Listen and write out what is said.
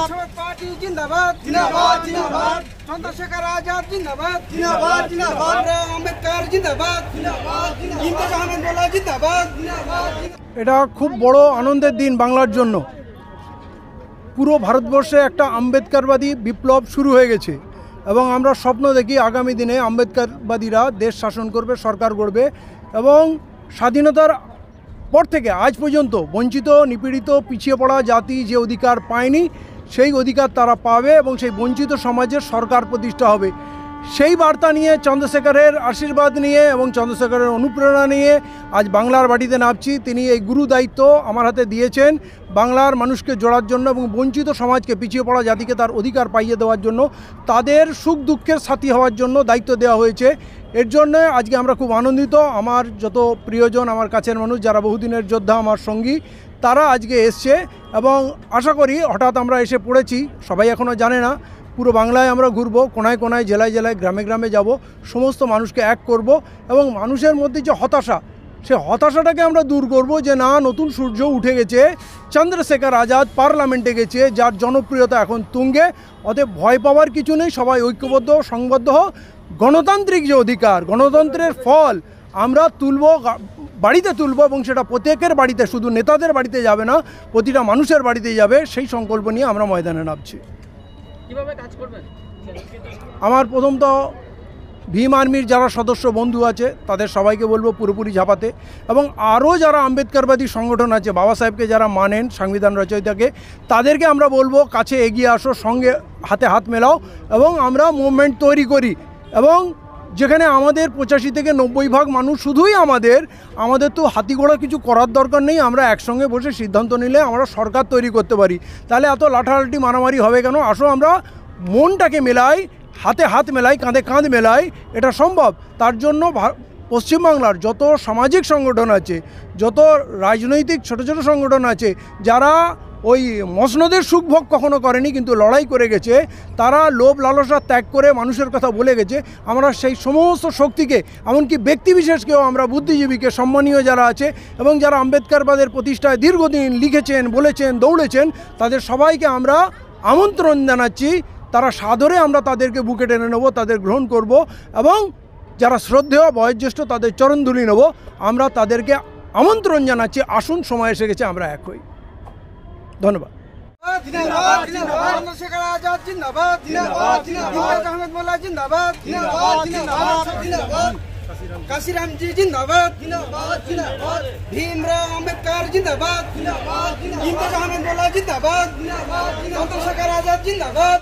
Party जिंदाबाद जिंदाबाद जिंदाबाद चंद्रशेखर आजाद जिंदाबाद जिंदाबाद जिंदाबाद आम्बेडकर जिंदाबाद जिंदाबाद जिंदाबाद আহমেদুল্লাহ जिंदाबाद जिंदाबाद। এটা খুব বড় আনন্দের দিন বাংলার জন্য। পুরো ভারতবর্ষে একটা আম্বেদকরবাদী বিপ্লব শুরু হয়ে গেছে এবং আমরা স্বপ্ন দেখি আগামী দিনে আম্বেদকরবাদীরা দেশ শাসন করবে, সরকার গড়বে এবং স্বাধীনতার পর থেকে আজ পর্যন্ত বঞ্চিত, নিপীড়িত, পিছিয়ে পড়া জাতি যে অধিকার পায়নি সেই অধিকার তারা পাবে এবং সেই বঞ্চিত সমাজের সরকার প্রতিষ্ঠা হবে। সেই বার্তা নিয়ে, চন্দ্রশেখরের আশীর্বাদ নিয়ে এবং চন্দ্রশেখরের অনুপ্রেরণা নিয়ে আজ বাংলার মাটিতে নামছি। তিনি এই গুরু দায়িত্ব আমার হাতে দিয়েছেন বাংলার মানুষকে জোড়ার জন্য এবং বঞ্চিত সমাজকে, পিছিয়ে পড়া জাতিকে তার অধিকার পাইয়ে দেওয়ার জন্য, তাদের সুখ দুঃখের সাথী হওয়ার জন্য দায়িত্ব দেওয়া হয়েছে। এর জন্য আজকে আমরা খুব আনন্দিত। আমার যত প্রিয়জন, আমার কাছের মানুষ যারা বহুদিনের যোদ্ধা, আমার সঙ্গী, তারা আজকে এসছে এবং আশা করি হঠাৎ আমরা এসে পড়েছি, সবাই এখনও জানে না। পুরো বাংলায় আমরা ঘুরব, কোনায় কোনায়, জেলায় জেলায়, গ্রামে গ্রামে যাব, সমস্ত মানুষকে এক করব এবং মানুষের মধ্যে যে হতাশা, সে হতাশাটাকে আমরা দূর করব যে না, নতুন সূর্য উঠে গেছে, চন্দ্রশেখর আজাদ পার্লামেন্টে গেছে, যার জনপ্রিয়তা এখন তুঙ্গে। অতএব ভয় পাওয়ার কিছু নেই, সবাই ঐক্যবদ্ধ, সংবদ্ধ হোক। গণতান্ত্রিক যে অধিকার, গণতন্ত্রের ফল আমরা তুলব, বাড়িতে তুলব এবং সেটা প্রত্যেকের বাড়িতে, শুধু নেতাদের বাড়িতে যাবে না, প্রতিটা মানুষের বাড়িতেই যাবে। সেই সংকল্প নিয়ে আমরা ময়দানে নামছি। কিভাবে কাজ করবেন? আমার প্রথম তো ভীম আর্মির যারা সদস্য বন্ধু আছে তাদের সবাইকে বলবো পুরোপুরি ঝাঁপাতে এবং আরও যারা আম্বেদকরবাদী সংগঠন আছে, বাবা সাহেবকে যারা মানেন, সংবিধান রচয়িতাকে, তাদেরকে আমরা বলবো কাছে এগিয়ে আসো, সঙ্গে হাতে হাত মেলাও এবং আমরা মুভমেন্ট তৈরি করি। এবং যেখানে আমাদের 85 থেকে 90% মানুষ শুধুই আমাদের তো হাতি ঘোড়া কিছু করার দরকার নেই। আমরা একসঙ্গে বসে সিদ্ধান্ত নিলে আমরা সরকার তৈরি করতে পারি। তাহলে এত লাঠালাঠি মারামারি হবে কেন? আসো আমরা মনটাকে মেলাই, হাতে হাত মেলাই, কাঁধে কাঁধ মেলাই, এটা সম্ভব। তার জন্য পশ্চিমবাংলার যত সামাজিক সংগঠন আছে, যত রাজনৈতিক ছোট ছোট সংগঠন আছে, যারা ওই মসনদের সুখভোগ কখনো করেনি কিন্তু লড়াই করে গেছে, তারা লোভ লালসা ত্যাগ করে মানুষের কথা বলে গেছে, আমরা সেই সমস্ত শক্তিকে, এমনকি ব্যক্তিবিশেষকেও, আমরা বুদ্ধিজীবীকে, সম্মানীয় যারা আছে এবং যারা আম্বেদকরবাদের প্রতিষ্ঠায় দীর্ঘদিন লিখেছেন, বলেছেন, দৌড়েছেন, তাদের সবাইকে আমরা আমন্ত্রণ জানাচ্ছি। তারা সাদরে আমরা তাদেরকে বুকে টেনে নেব, তাদের গ্রহণ করব এবং যারা শ্রদ্ধেয় বয়োজ্যেষ্ঠ তাদের চরণধুলি নেব। আমরা তাদেরকে আমন্ত্রণ জানাচ্ছি, আসুন, সময় এসে গেছে, আমরা এক হই। ধন্যবাদ। जिंदाबाद जिंदाबाद चंद्रशेखर आजाद जिंदाबाद जिंदाबाद जिंदाबाद আহমেদুল্লাহ जिंदाबाद जिंदाबाद जिंदाबाद जिंदाबाद काशीराम जी जिंदाबाद जिंदाबाद जिंदाबाद भीमराव अम्बेडकर जिंदाबाद जिंदाबाद जिंदाबाद अहमेदुल्लाह जिंदाबाद जिंदाबाद चंद्रशेखर आजाद जिंदाबाद।